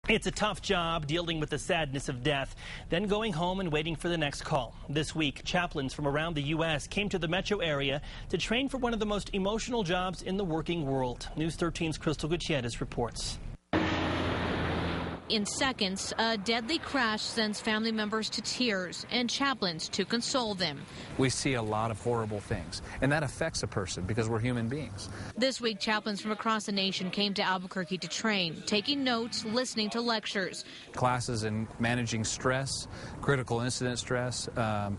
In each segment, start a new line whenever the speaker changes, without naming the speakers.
It's a tough job dealing with the sadness of death, then going home and waiting for the next call. This week, chaplains from around the U.S. came to the metro area to train for one of the most emotional jobs in the working world. News 13's Crystal Gutierrez reports.
In seconds, a deadly crash sends family members to tears and chaplains to console them.
We see a lot of horrible things, and that affects a person because we're human beings.
This week, chaplains from across the nation came to Albuquerque to train, taking notes, listening to lectures.
Classes in managing stress, critical incident stress,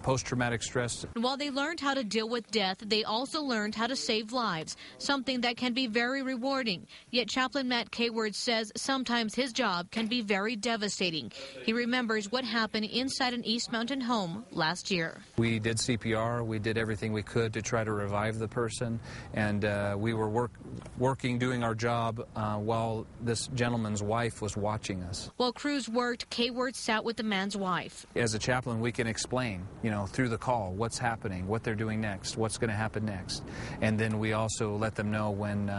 post-traumatic stress.
While they learned how to deal with death, they also learned how to save lives, something that can be very rewarding. Yet Chaplain Matt Kayward says sometimes his job can be very devastating. He remembers what happened inside an East Mountain home last year.
We did CPR, we did everything we could to try to revive the person, and we were working, doing our job while this gentleman's wife was watching us.
While crews worked, Kayward sat with the man's wife.
As a chaplain, we can explain, through the call, what's happening, what they're doing next, what's going to happen next. And then we also let them know when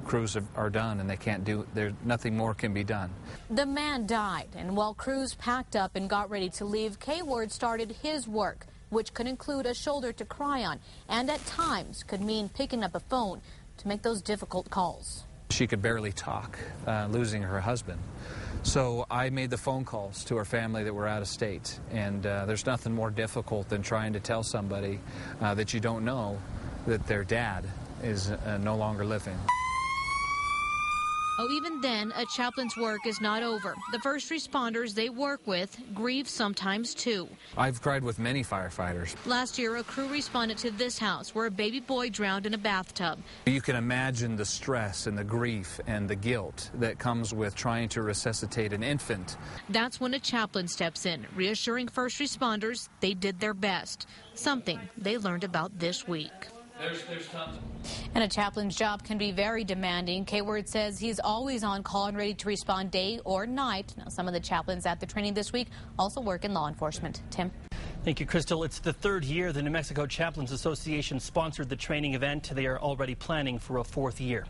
crews are done and they can't do, nothing more can be done.
The man died, and while crews packed up and got ready to leave, Kayward started his work, which could include a shoulder to cry on, and at times could mean picking up a phone to make those difficult calls.
She could barely talk, losing her husband. So I made the phone calls to her family that were out of state, and there's nothing more difficult than trying to tell somebody that you don't know that their dad is no longer living.
Oh, even then, a chaplain's work is not over. The first responders they work with grieve sometimes, too.
I've cried with many firefighters.
Last year, a crew responded to this house where a baby boy drowned in a bathtub.
You can imagine the stress and the grief and the guilt that comes with trying to resuscitate an infant.
That's when a chaplain steps in, reassuring first responders they did their best, something they learned about this week.
There's tons.
And a chaplain's job can be very demanding. Kayward says he's always on call and ready to respond day or night. Now, some of the chaplains at the training this week also work in law enforcement. Tim?
Thank you, Crystal. It's the third year the New Mexico Chaplains Association sponsored the training event. They are already planning for a fourth year.